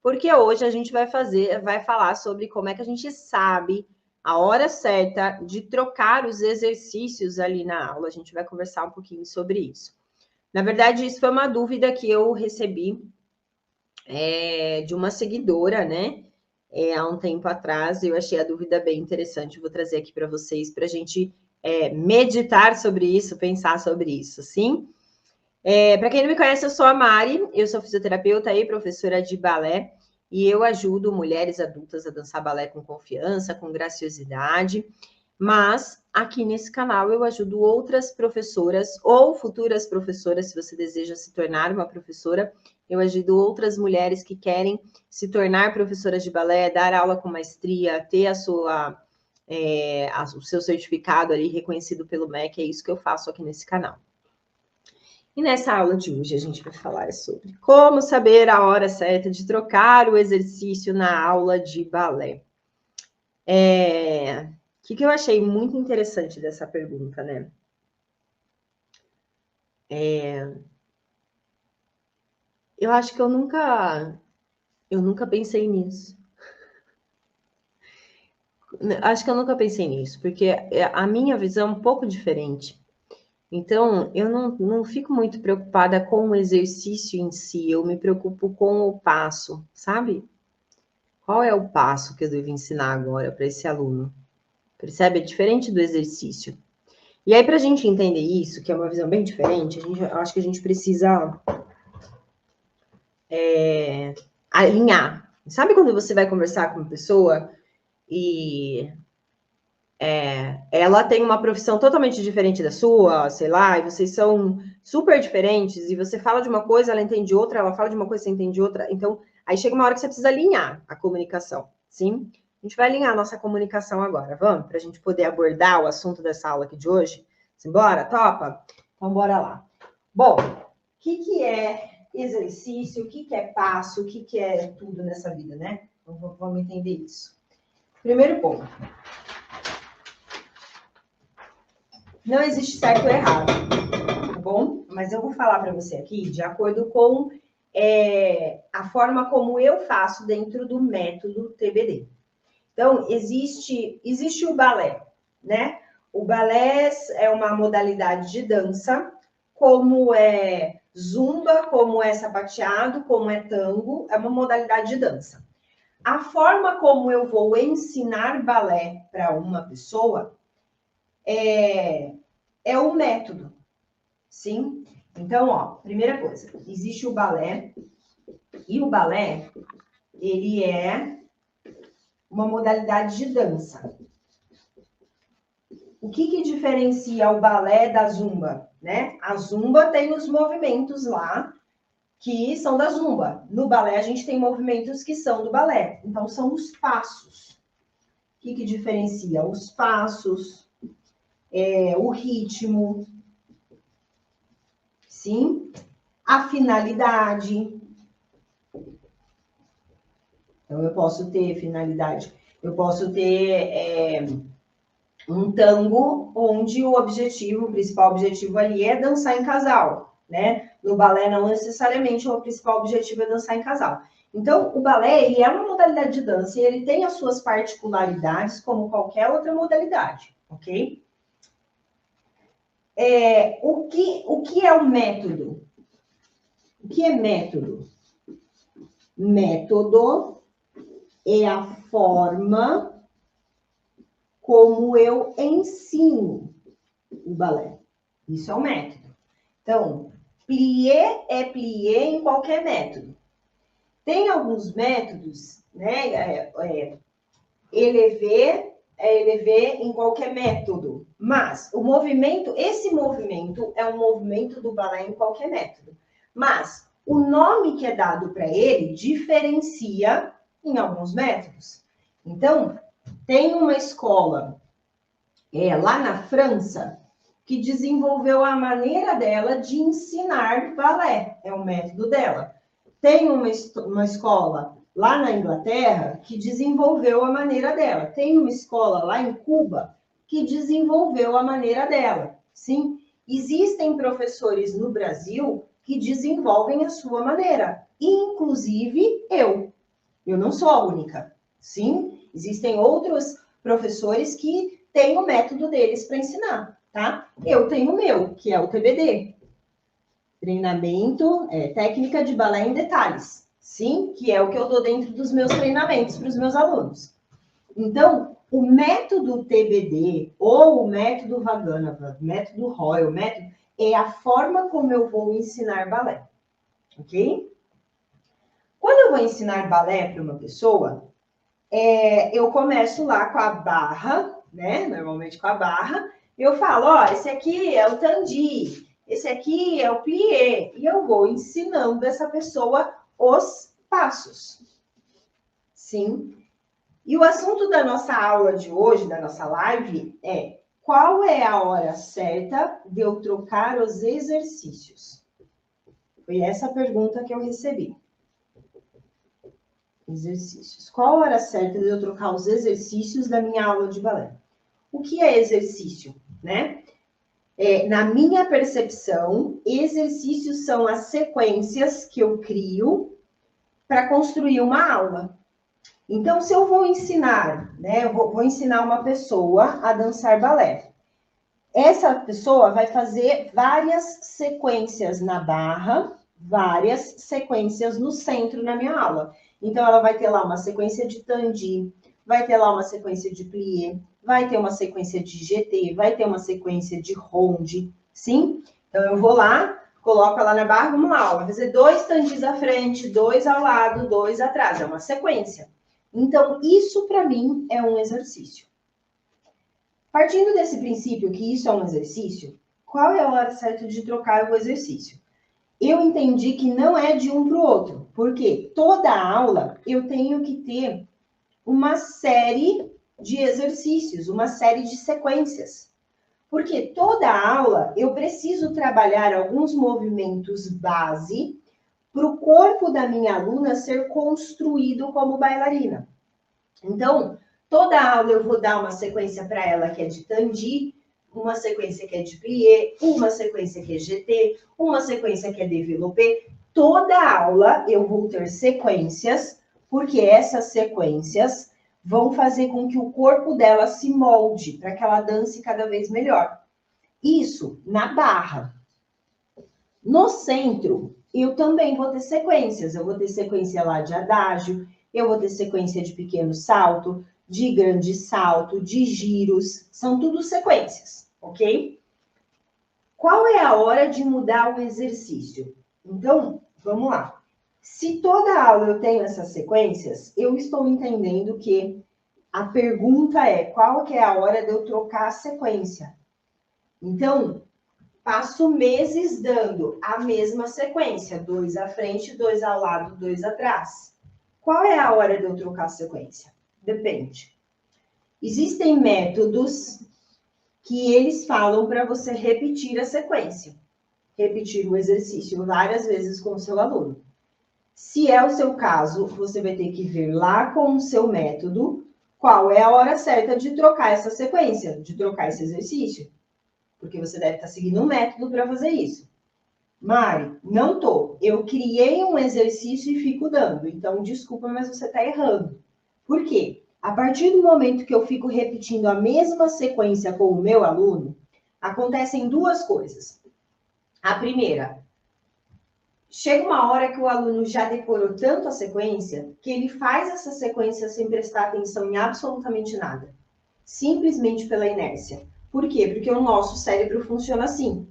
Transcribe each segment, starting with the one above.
porque hoje a gente vai falar sobre como é que a gente sabe a hora certa de trocar os exercícios ali na aula. A gente vai conversar um pouquinho sobre isso. Na verdade, isso foi uma dúvida que eu recebi de uma seguidora, né? Há um tempo atrás, eu achei a dúvida bem interessante. Vou trazer aqui para vocês para a gente meditar sobre isso, pensar sobre isso, sim? Para quem não me conhece, eu sou a Mari, eu sou fisioterapeuta e professora de balé, e eu ajudo mulheres adultas a dançar balé com confiança, com graciosidade, mas aqui nesse canal eu ajudo outras professoras ou futuras professoras, se você deseja se tornar uma professora, eu ajudo outras mulheres que querem se tornar professoras de balé, dar aula com maestria, ter o seu certificado ali reconhecido pelo MEC, é isso que eu faço aqui nesse canal. E nessa aula de hoje a gente vai falar sobre como saber a hora certa de trocar o exercício na aula de balé. O que eu achei muito interessante dessa pergunta, né? Eu acho que eu nunca pensei nisso. Acho que eu nunca pensei nisso, porque a minha visão é um pouco diferente. Então, eu não fico muito preocupada com o exercício em si, eu me preocupo com o passo, sabe? Qual é o passo que eu devo ensinar agora para esse aluno? Percebe? É diferente do exercício. E aí, para a gente entender isso, que é uma visão bem diferente, eu acho que a gente precisa alinhar. Sabe quando você vai conversar com uma pessoa e ela tem uma profissão totalmente diferente da sua, sei lá, e vocês são super diferentes, e você fala de uma coisa, ela entende outra, ela fala de uma coisa, você entende outra. Então, aí chega uma hora que você precisa alinhar a comunicação, sim? A gente vai alinhar a nossa comunicação agora, vamos? Para a gente poder abordar o assunto dessa aula aqui de hoje. Simbora? Topa? Então, bora lá. Bom, o que é exercício, o que é passo, o que é tudo nessa vida, né? Então, vamos entender isso. Primeiro ponto. Não existe certo ou errado, tá bom? Mas eu vou falar para você aqui de acordo com a forma como eu faço dentro do método TBD. Então, existe o balé, né? O balé é uma modalidade de dança, como é zumba, como é sapateado, como é tango, é uma modalidade de dança. A forma como eu vou ensinar balé para uma pessoa é o método, sim? Então, ó, primeira coisa, existe o balé, e o balé, ele é uma modalidade de dança. O que diferencia o balé da zumba, né? A zumba tem os movimentos lá que são da zumba. No balé, a gente tem movimentos que são do balé. Então, são os passos. O que diferencia? Os passos, o ritmo, sim? A finalidade. Então, eu posso ter finalidade. Eu posso ter um tango onde o principal objetivo ali é dançar em casal, né? No balé, não necessariamente o principal objetivo é dançar em casal. Então, o balé, ele é uma modalidade de dança e ele tem as suas particularidades como qualquer outra modalidade, ok? O que é o método? O que é método? Método é a forma como eu ensino o balé. Isso é o método. Então, plié é plié em qualquer método. Tem alguns métodos, né? Elevé é elevé em qualquer método. Mas esse movimento é um movimento do balé em qualquer método. Mas o nome que é dado para ele diferencia em alguns métodos. Então, tem uma escola lá na França que desenvolveu a maneira dela de ensinar balé, é o método dela. Tem uma escola lá na Inglaterra que desenvolveu a maneira dela. Tem uma escola lá em Cuba que desenvolveu a maneira dela. Sim, existem professores no Brasil que desenvolvem a sua maneira, inclusive eu. Eu não sou a única. Sim, existem outros professores que têm o método deles para ensinar, tá? Eu tenho o meu, que é o TBD. Treinamento, técnica de balé em detalhes. Sim, que é o que eu dou dentro dos meus treinamentos para os meus alunos. Então, o método TBD ou o método Vaganova, método Royal, é a forma como eu vou ensinar balé, ok? Quando eu vou ensinar balé para uma pessoa, eu começo lá com a barra, né? Normalmente com a barra. Eu falo, ó, esse aqui é o tandi, esse aqui é o plié. E eu vou ensinando essa pessoa os passos. Sim. E o assunto da nossa aula de hoje, da nossa live, é qual é a hora certa de eu trocar os exercícios? Foi essa a pergunta que eu recebi. Exercícios. Qual a hora certa de eu trocar os exercícios da minha aula de balé? O que é exercício, né? Na minha percepção, exercícios são as sequências que eu crio para construir uma aula. Então, se eu vou ensinar, né? Eu vou ensinar uma pessoa a dançar balé. Essa pessoa vai fazer várias sequências na barra, várias sequências no centro na minha aula. Então, ela vai ter lá uma sequência de tandi, vai ter lá uma sequência de plié, vai ter uma sequência de GT, vai ter uma sequência de ronde, sim? Então, eu vou lá, coloco ela na barra, vamos lá, vai fazer 2 tandis à frente, 2 ao lado, 2 atrás, é uma sequência. Então, isso para mim é um exercício. Partindo desse princípio que isso é um exercício, qual é a hora certa de trocar o exercício? Eu entendi que não é de um para o outro, porque toda aula eu tenho que ter uma série de exercícios, uma série de sequências. Porque toda aula eu preciso trabalhar alguns movimentos base para o corpo da minha aluna ser construído como bailarina. Então, toda aula eu vou dar uma sequência para ela que é de tandi, uma sequência que é de plié, uma sequência que é GT, uma sequência que é développé. Toda aula eu vou ter sequências, porque essas sequências vão fazer com que o corpo dela se molde para que ela dance cada vez melhor. Isso na barra. No centro, eu também vou ter sequências. Eu vou ter sequência lá de adágio, eu vou ter sequência de pequeno salto, de grande salto, de giros. São tudo sequências, ok? Qual é a hora de mudar o exercício? Então, vamos lá. Se toda aula eu tenho essas sequências, eu estou entendendo que a pergunta é qual que é a hora de eu trocar a sequência. Então, passo meses dando a mesma sequência, 2 à frente, 2 ao lado, 2 atrás. Qual é a hora de eu trocar a sequência? Depende. Existem métodos que eles falam para você repetir a sequência, repetir o exercício várias vezes com o seu aluno. Se é o seu caso, você vai ter que ver lá com o seu método qual é a hora certa de trocar essa sequência, de trocar esse exercício. Porque você deve estar seguindo um método para fazer isso. Mari, não tô. Eu criei um exercício e fico dando. Então, desculpa, mas você está errando. Por quê? A partir do momento que eu fico repetindo a mesma sequência com o meu aluno, acontecem duas coisas. A primeira, chega uma hora que o aluno já decorou tanto a sequência que ele faz essa sequência sem prestar atenção em absolutamente nada. Simplesmente pela inércia. Por quê? Porque o nosso cérebro funciona assim.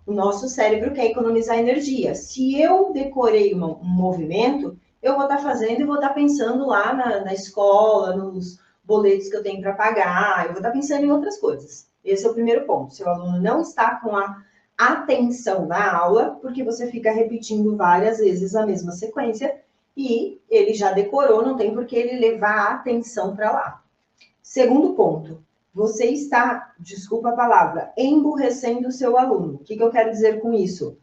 O nosso cérebro quer economizar energia. Se eu decorei um movimento, eu vou estar fazendo e vou estar pensando lá na escola, nos boletos que eu tenho para pagar, eu vou estar pensando em outras coisas. Esse é o primeiro ponto. Seu aluno não está com a atenção na aula, porque você fica repetindo várias vezes a mesma sequência e ele já decorou, não tem por que ele levar a atenção para lá. Segundo ponto, você está, desculpa a palavra, emburrecendo o seu aluno. O que eu quero dizer com isso?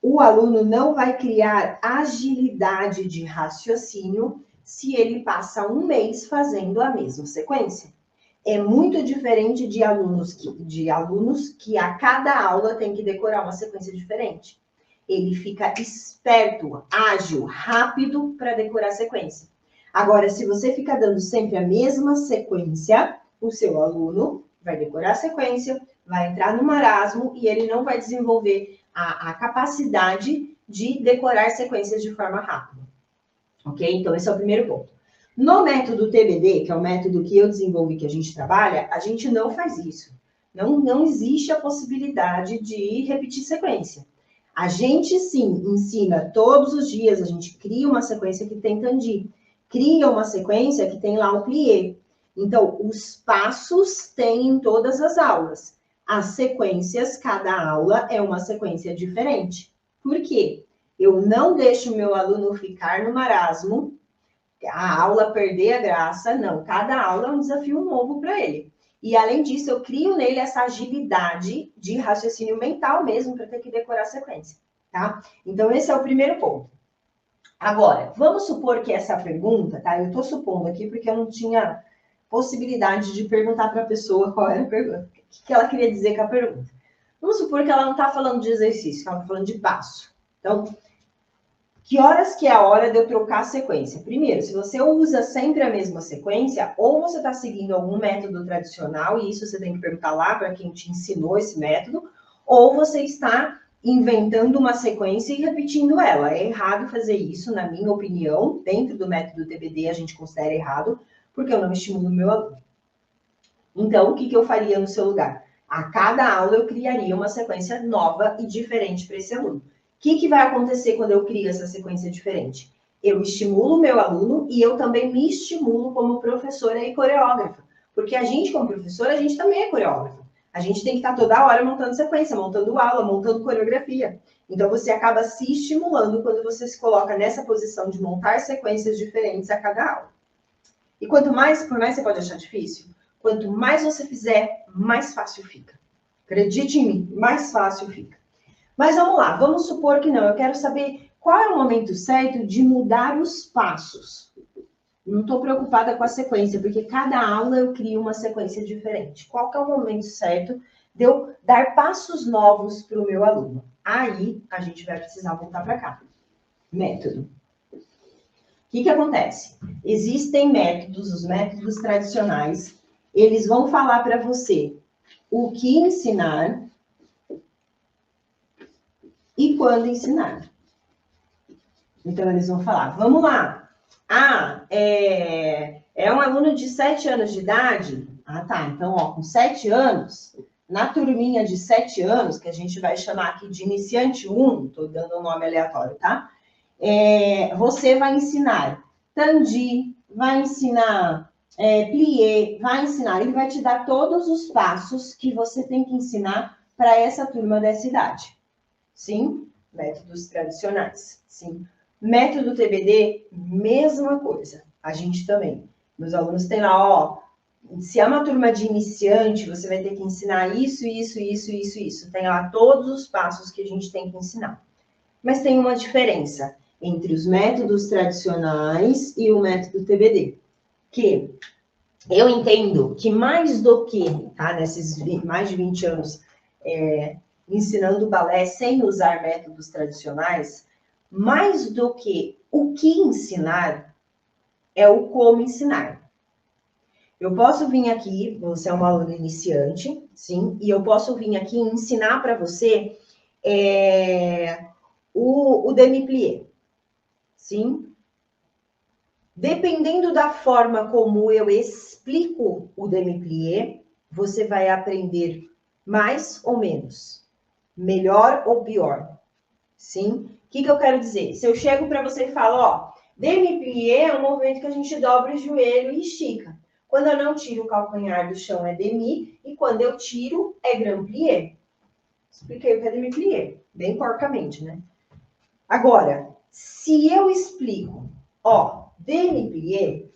O aluno não vai criar agilidade de raciocínio se ele passa um mês fazendo a mesma sequência. É muito diferente de alunos que a cada aula tem que decorar uma sequência diferente. Ele fica esperto, ágil, rápido para decorar a sequência. Agora, se você ficar dando sempre a mesma sequência, o seu aluno vai decorar a sequência, vai entrar no marasmo e ele não vai desenvolver a capacidade de decorar sequências de forma rápida. Ok? Então, esse é o primeiro ponto. No método TBD, que é o método que eu desenvolvi, que a gente trabalha, a gente não faz isso. Não existe a possibilidade de repetir sequência. A gente, sim, ensina todos os dias, a gente cria uma sequência que tem tandi, cria uma sequência que tem lá o plié. Então, os passos tem em todas as aulas. As sequências, cada aula é uma sequência diferente. Por quê? Eu não deixo o meu aluno ficar no marasmo, a aula perder a graça, não. Cada aula é um desafio novo para ele. E, além disso, eu crio nele essa agilidade de raciocínio mental mesmo, para ter que decorar a sequência, tá? Então, esse é o primeiro ponto. Agora, vamos supor que essa pergunta, tá? Eu estou supondo aqui porque eu não tinha possibilidade de perguntar para a pessoa qual era a pergunta, o que ela queria dizer com a pergunta. Vamos supor que ela não está falando de exercício, que ela está falando de passo. Então, que horas que é a hora de eu trocar a sequência? Primeiro, se você usa sempre a mesma sequência, ou você está seguindo algum método tradicional, e isso você tem que perguntar lá para quem te ensinou esse método, ou você está inventando uma sequência e repetindo ela. É errado fazer isso, na minha opinião. Dentro do método TBD, a gente considera errado, porque eu não estimulo o meu aluno. Então, o que eu faria no seu lugar? A cada aula, eu criaria uma sequência nova e diferente para esse aluno. O que vai acontecer quando eu crio essa sequência diferente? Eu estimulo o meu aluno e eu também me estimulo como professora e coreógrafa. Porque a gente, como professora, a gente também é coreógrafa. A gente tem que estar toda hora montando sequência, montando aula, montando coreografia. Então, você acaba se estimulando quando você se coloca nessa posição de montar sequências diferentes a cada aula. E quanto mais, por mais você pode achar difícil, quanto mais você fizer, mais fácil fica. Acredite em mim, mais fácil fica. Mas vamos lá, vamos supor que não. Eu quero saber qual é o momento certo de mudar os passos. Não estou preocupada com a sequência, porque cada aula eu crio uma sequência diferente. Qual que é o momento certo de eu dar passos novos para o meu aluno? Aí, a gente vai precisar voltar para cá. Método. O que acontece? Existem métodos, os métodos tradicionais, eles vão falar para você o que ensinar e quando ensinar. Então, eles vão falar, vamos lá. É um aluno de 7 anos de idade? Ah, tá. Então, ó, com 7 anos, na turminha de 7 anos, que a gente vai chamar aqui de iniciante 1, estou dando um nome aleatório, tá? Você vai ensinar tandi, vai ensinar plié, vai ensinar. Ele vai te dar todos os passos que você tem que ensinar para essa turma dessa idade. Sim, métodos tradicionais. Sim. Método TBD, mesma coisa. A gente também. Meus alunos têm lá, ó, se é uma turma de iniciante, você vai ter que ensinar isso, isso, isso, isso, isso. Tem lá todos os passos que a gente tem que ensinar. Mas tem uma diferença entre os métodos tradicionais e o método TBD. Que eu entendo que mais do que, tá, nesses mais de 20 anos ensinando balé sem usar métodos tradicionais, mais do que o que ensinar, é o como ensinar. Eu posso vir aqui, você é uma aluna iniciante, sim, e eu posso vir aqui ensinar para você o demi-plié, sim? Dependendo da forma como eu explico o demi-plié, você vai aprender mais ou menos, melhor ou pior, sim? O que eu quero dizer? Se eu chego para você e falo, ó, demi-plié é um movimento que a gente dobra o joelho e estica. Quando eu não tiro o calcanhar do chão é demi, e quando eu tiro é grand plié. Expliquei o que é demi-plié, bem porcamente, né? Agora, se eu explico, ó, demi-plié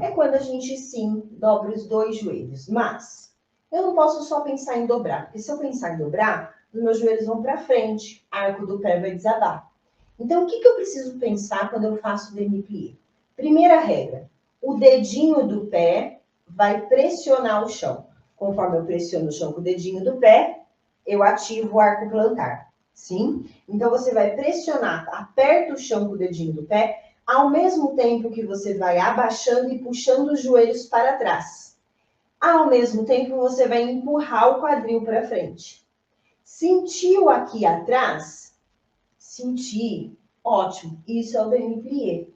é quando a gente, sim, dobra os dois joelhos, mas eu não posso só pensar em dobrar, porque se eu pensar em dobrar, os meus joelhos vão para frente, arco do pé vai desabar. Então, o que eu preciso pensar quando eu faço demi-plié? Primeira regra, o dedinho do pé vai pressionar o chão. Conforme eu pressiono o chão com o dedinho do pé, eu ativo o arco plantar, sim? Então, você vai pressionar, aperta o chão com o dedinho do pé, ao mesmo tempo que você vai abaixando e puxando os joelhos para trás. Ao mesmo tempo, você vai empurrar o quadril para frente. Sentiu aqui atrás? Senti. Ótimo. Isso é o demi-plié.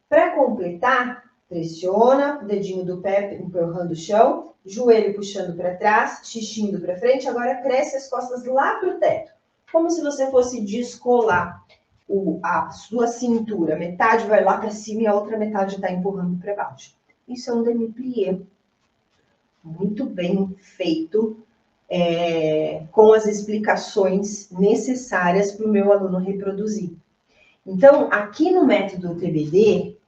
Para completar, pressiona o dedinho do pé empurrando o chão, joelho puxando para trás, xixindo para frente. Agora cresce as costas lá para o teto. Como se você fosse descolar a sua cintura. Metade vai lá para cima e a outra metade está empurrando para baixo. Isso é um demi-plié. Muito bem feito, com as explicações necessárias para o meu aluno reproduzir. Então, aqui no método TBD,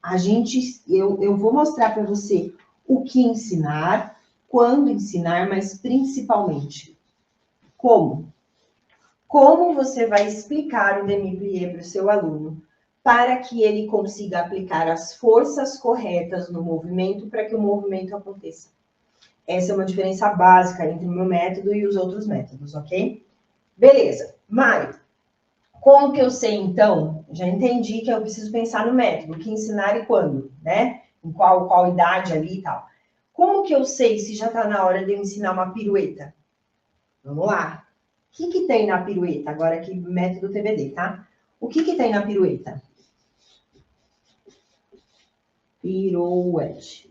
eu vou mostrar para você o que ensinar, quando ensinar, mas principalmente como. Como você vai explicar o demi-plié para o seu aluno, para que ele consiga aplicar as forças corretas no movimento, para que o movimento aconteça. Essa é uma diferença básica entre o meu método e os outros métodos, ok? Beleza. Mário, como que eu sei, então? Já entendi que eu preciso pensar no método, que ensinar e quando, né? Em qual idade ali e tal. Como que eu sei se já está na hora de eu ensinar uma pirueta? Vamos lá. O que tem na pirueta? Agora aqui, método TBD, tá? O que tem na pirueta? Pirouette.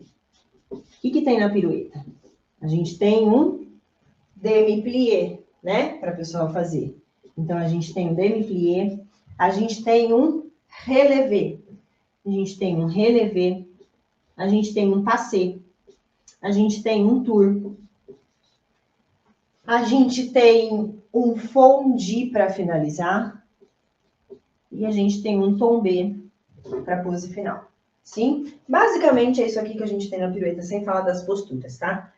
O que tem na pirueta? A gente tem um demi-plié, né? Para a pessoa fazer. Então, a gente tem um demi-plié, a gente tem um relevé. A gente tem um relevé, a gente tem um passé, a gente tem um tour, a gente tem um fondue para finalizar e a gente tem um tombé para pose final. Sim? Basicamente é isso aqui que a gente tem na pirueta, sem falar das posturas, tá?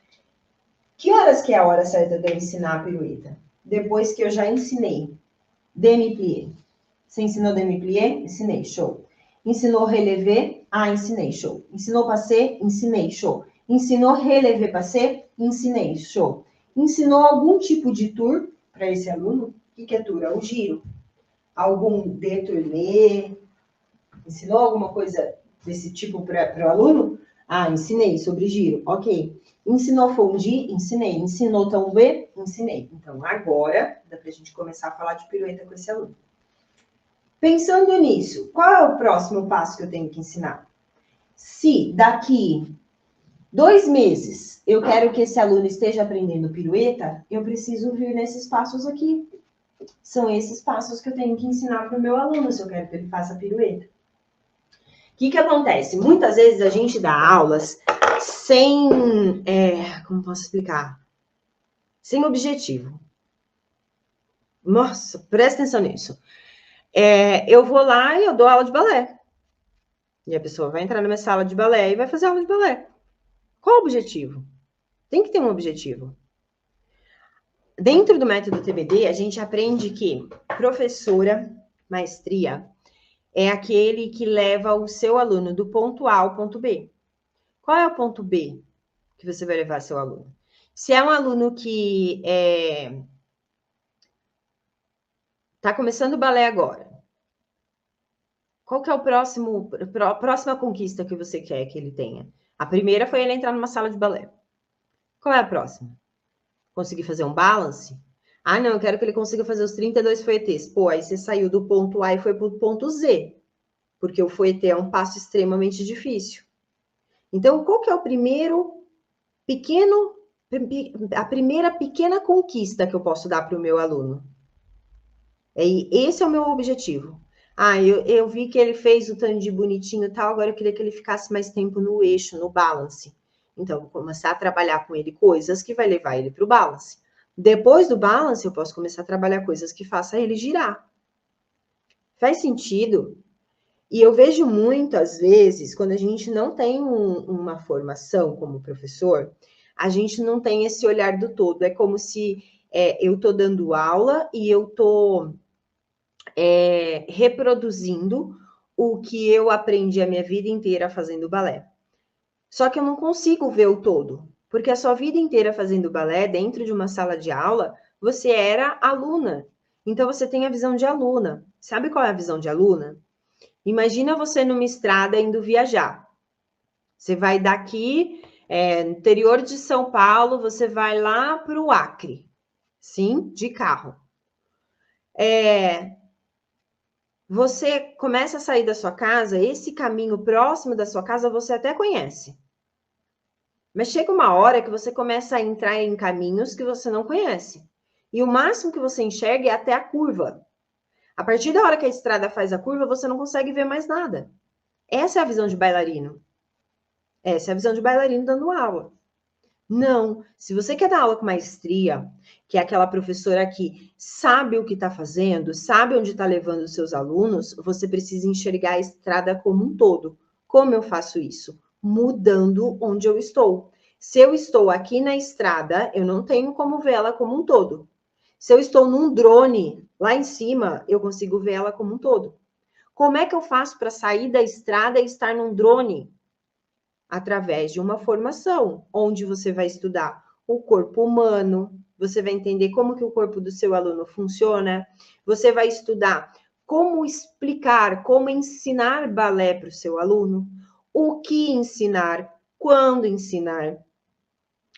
Que horas que é a hora certa de eu ensinar a pirueta? Depois que eu já ensinei demi-plié. Você ensinou demi-plié? Ensinei, show. Ensinou relevé? Ah, ensinei, show. Ensinou passé? Ensinei, show. Ensinou relevé passé? Ensinei, show. Ensinou algum tipo de tour para esse aluno? O que é tour? É um giro. Algum détourné? Ensinou alguma coisa desse tipo para o aluno? Ah, ensinei sobre giro. Ok. Ensinou fondue? Ensinei. Ensinou tombé? Ensinei. Então, agora dá para a gente começar a falar de pirueta com esse aluno. Pensando nisso, qual é o próximo passo que eu tenho que ensinar? Se daqui 2 meses eu quero que esse aluno esteja aprendendo pirueta, eu preciso vir nesses passos aqui. São esses passos que eu tenho que ensinar para o meu aluno, se eu quero que ele faça pirueta. O que acontece? Muitas vezes a gente dá aulas sem... como posso explicar? Sem objetivo. Nossa, presta atenção nisso. Eu vou lá e eu dou aula de balé. E a pessoa vai entrar na minha sala de balé e vai fazer aula de balé. Qual o objetivo? Tem que ter um objetivo. Dentro do método TBD, a gente aprende que professora, maestria, é aquele que leva o seu aluno do ponto A ao ponto B. Qual é o ponto B que você vai levar seu aluno? Se é um aluno que está começando o balé agora, qual que é a próxima conquista que você quer que ele tenha? A primeira foi ele entrar numa sala de balé. Qual é a próxima? Conseguir fazer um balance? Ah, não, eu quero que ele consiga fazer os 32 foetés. Pô, aí você saiu do ponto A e foi para o ponto Z. Porque o foeté é um passo extremamente difícil. Então, qual que é o a primeira pequena conquista que eu posso dar para o meu aluno? Esse é o meu objetivo. Ah, eu vi que ele fez o tandi bonitinho e tal, agora eu queria que ele ficasse mais tempo no eixo, no balance. Então, vou começar a trabalhar com ele coisas que vai levar ele para o balance. Depois do balance, eu posso começar a trabalhar coisas que façam ele girar. Faz sentido? E eu vejo muitas vezes, quando a gente não tem uma formação como professor, a gente não tem esse olhar do todo. É como se eu estou dando aula e eu estou reproduzindo o que eu aprendi a minha vida inteira fazendo balé. Só que eu não consigo ver o todo, porque a sua vida inteira fazendo balé dentro de uma sala de aula, você era aluna. Então você tem a visão de aluna. Sabe qual é a visão de aluna? Imagina você numa estrada indo viajar. Você vai daqui, no interior de São Paulo, você vai lá para o Acre. Sim, de carro. Você começa a sair da sua casa, esse caminho próximo da sua casa você até conhece. Mas chega uma hora que você começa a entrar em caminhos que você não conhece. E o máximo que você enxerga é até a curva. A partir da hora que a estrada faz a curva, você não consegue ver mais nada. Essa é a visão de bailarino. Essa é a visão de bailarino dando aula. Não, se você quer dar aula com maestria, que é aquela professora que sabe o que está fazendo, sabe onde está levando os seus alunos, você precisa enxergar a estrada como um todo. Como eu faço isso? Mudando onde eu estou. Se eu estou aqui na estrada, eu não tenho como ver ela como um todo. Se eu estou num drone lá em cima, eu consigo ver ela como um todo. Como é que eu faço para sair da estrada e estar num drone? Através de uma formação, onde você vai estudar o corpo humano, você vai entender como que o corpo do seu aluno funciona, você vai estudar como explicar, como ensinar balé para o seu aluno, o que ensinar, quando ensinar.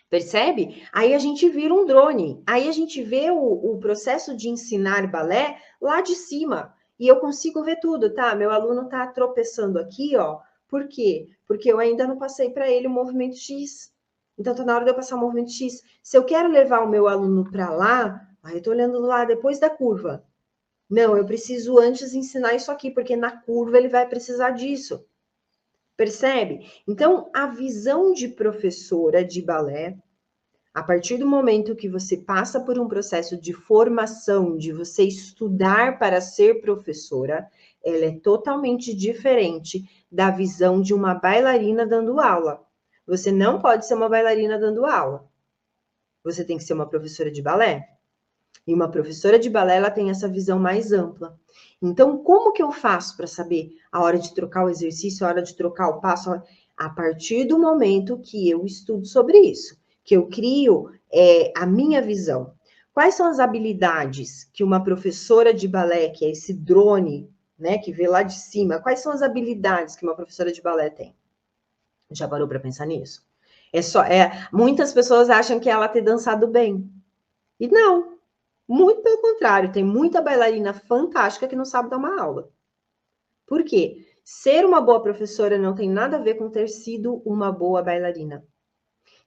Percebe? Aí a gente vira um drone, aí a gente vê o processo de ensinar balé lá de cima, e eu consigo ver tudo, tá? Meu aluno tá tropeçando aqui, ó. Por quê? Porque eu ainda não passei para ele o movimento X. Então tá na hora de eu passar o movimento X. Se eu quero levar o meu aluno para lá, aí eu tô olhando lá depois da curva. Não, eu preciso antes ensinar isso aqui, porque na curva ele vai precisar disso. Percebe? Então, a visão de professora de balé, a partir do momento que você passa por um processo de formação, de você estudar para ser professora, ela é totalmente diferente da visão de uma bailarina dando aula. Você não pode ser uma bailarina dando aula. Você tem que ser uma professora de balé. E uma professora de balé, ela tem essa visão mais ampla. Então, como que eu faço para saber a hora de trocar o exercício, a hora de trocar o passo? A partir do momento que eu estudo sobre isso, que eu crio a minha visão. Quais são as habilidades que uma professora de balé, que é esse drone, né, que vê lá de cima, quais são as habilidades que uma professora de balé tem? Já parou para pensar nisso? Muitas pessoas acham que é ela ter dançado bem. E não, muito pelo contrário, tem muita bailarina fantástica que não sabe dar uma aula. Por quê? Ser uma boa professora não tem nada a ver com ter sido uma boa bailarina.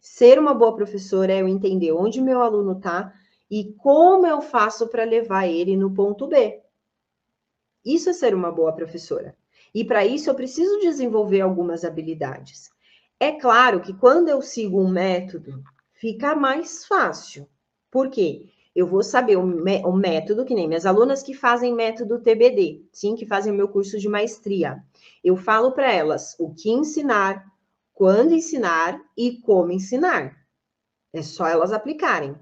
Ser uma boa professora é eu entender onde meu aluno está e como eu faço para levar ele no ponto B. Isso é ser uma boa professora. E para isso eu preciso desenvolver algumas habilidades. É claro que quando eu sigo um método, fica mais fácil. Por quê? Eu vou saber o método, que nem minhas alunas que fazem método TBD, sim, que fazem o meu curso de maestria. Eu falo para elas o que ensinar, quando ensinar e como ensinar. É só elas aplicarem.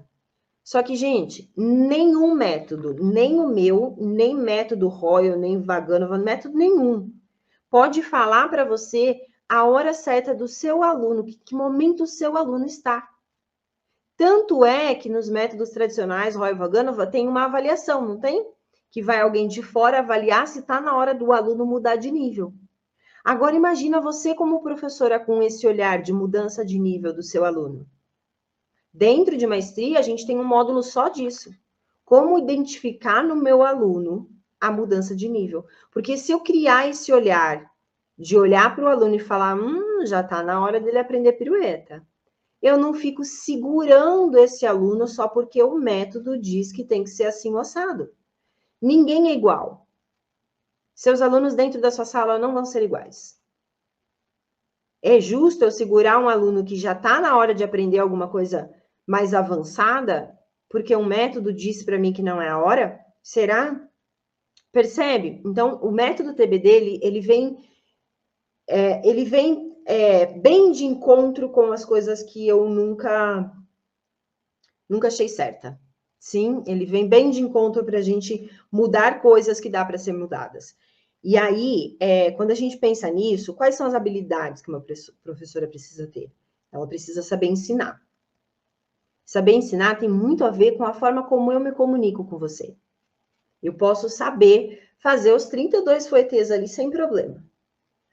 Só que, gente, nenhum método, nem o meu, nem método Royal, nem Vaganova, método nenhum, pode falar para você a hora certa do seu aluno, que momento o seu aluno está. Tanto é que nos métodos tradicionais, Royal Vaganova, tem uma avaliação, não tem? Que vai alguém de fora avaliar se está na hora do aluno mudar de nível. Agora imagina você como professora com esse olhar de mudança de nível do seu aluno. Dentro de maestria, a gente tem um módulo só disso. Como identificar no meu aluno a mudança de nível. Porque se eu criar esse olhar, de olhar para o aluno e falar, já está na hora dele aprender pirueta. Eu não fico segurando esse aluno só porque o método diz que tem que ser assim assado. Ninguém é igual. Seus alunos dentro da sua sala não vão ser iguais. É justo eu segurar um aluno que já está na hora de aprender alguma coisa mais avançada, porque um método disse para mim que não é a hora? Será? Percebe? Então, o método TBD, ele vem bem de encontro com as coisas que eu nunca achei certa. Sim, ele vem bem de encontro para a gente mudar coisas que dá para ser mudadas. E aí, quando a gente pensa nisso, quais são as habilidades que uma professora precisa ter? Ela precisa saber ensinar. Saber ensinar tem muito a ver com a forma como eu me comunico com você. Eu posso saber fazer os 32 fouettés ali sem problema.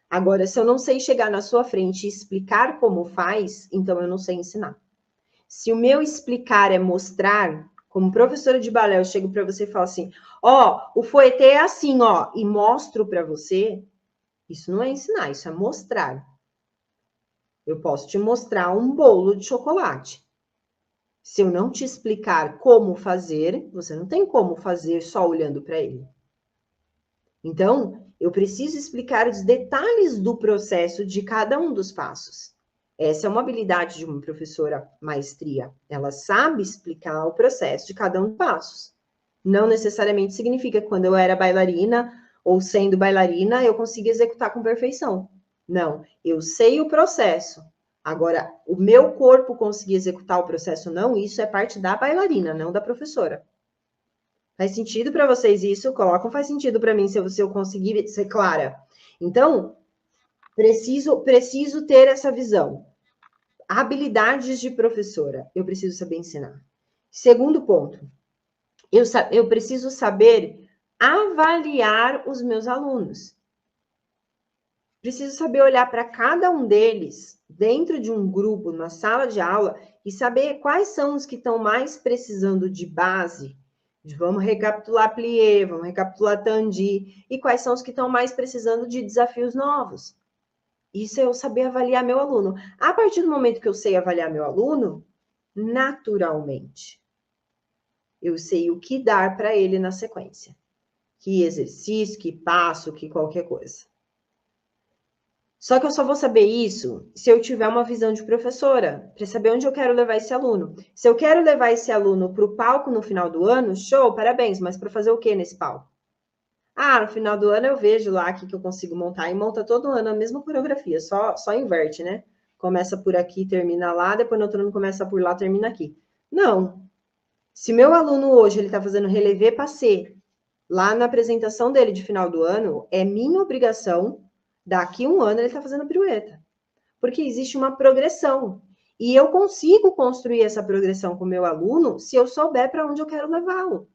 Agora, se eu não sei chegar na sua frente e explicar como faz, então eu não sei ensinar. Se o meu explicar é mostrar, como professora de balé, eu chego para você e falo assim, ó, o fouetté é assim, ó, e mostro para você, isso não é ensinar, isso é mostrar. Eu posso te mostrar um bolo de chocolate. Se eu não te explicar como fazer, você não tem como fazer só olhando para ele. Então, eu preciso explicar os detalhes do processo de cada um dos passos. Essa é uma habilidade de uma professora maestria. Ela sabe explicar o processo de cada um dos passos. Não necessariamente significa que quando eu era bailarina ou sendo bailarina, eu consigo executar com perfeição. Não, eu sei o processo. Agora, o meu corpo conseguir executar o processo não, isso é parte da bailarina, não da professora. Faz sentido para vocês isso? Colocam, faz sentido para mim se eu conseguir ser clara. Então, preciso ter essa visão. Habilidades de professora, eu preciso saber ensinar. Segundo ponto, eu preciso saber avaliar os meus alunos. Preciso saber olhar para cada um deles, dentro de um grupo, na sala de aula, e saber quais são os que estão mais precisando de base. Vamos recapitular plié, vamos recapitular tandi, e quais são os que estão mais precisando de desafios novos. Isso é eu saber avaliar meu aluno. A partir do momento que eu sei avaliar meu aluno, naturalmente, eu sei o que dar para ele na sequência. Que exercício, que passo, que qualquer coisa. Só que eu só vou saber isso se eu tiver uma visão de professora, para saber onde eu quero levar esse aluno. Se eu quero levar esse aluno para o palco no final do ano, show, parabéns, mas para fazer o que nesse palco? Ah, no final do ano eu vejo lá o que eu consigo montar, e monta todo ano a mesma coreografia, só inverte, né? Começa por aqui, termina lá, depois no outro ano começa por lá, termina aqui. Não. Se meu aluno hoje ele está fazendo relevé passé, lá na apresentação dele de final do ano, é minha obrigação. Daqui um ano ele está fazendo pirueta. Porque existe uma progressão. E eu consigo construir essa progressão com o meu aluno se eu souber para onde eu quero levá-lo.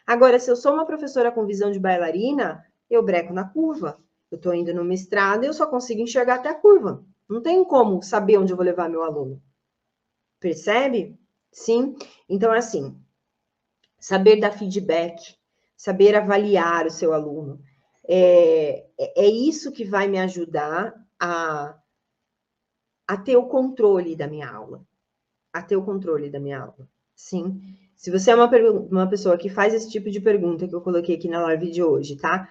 Agora, se eu sou uma professora com visão de bailarina, eu breco na curva. Eu estou indo numa estrada e eu só consigo enxergar até a curva. Não tem como saber onde eu vou levar meu aluno. Percebe? Sim? Então, assim, saber dar feedback, saber avaliar o seu aluno, é isso que vai me ajudar a ter o controle da minha aula. A ter o controle da minha aula. Sim. Se você é uma pessoa que faz esse tipo de pergunta que eu coloquei aqui na live de hoje, tá?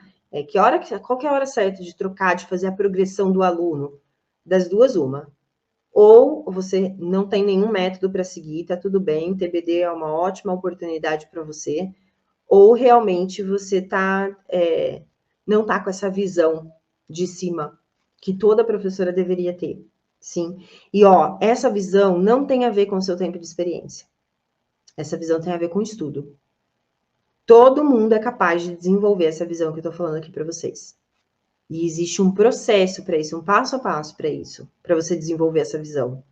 Qual que é a hora certa de trocar, de fazer a progressão do aluno? Das duas, uma. Ou você não tem nenhum método para seguir, tá tudo bem, TBD é uma ótima oportunidade para você. Ou realmente você não tá com essa visão de cima que toda professora deveria ter. Sim. E, ó, essa visão não tem a ver com o seu tempo de experiência. Essa visão tem a ver com estudo. Todo mundo é capaz de desenvolver essa visão que eu tô falando aqui para vocês. E existe um processo para isso, um passo a passo para isso, para você desenvolver essa visão.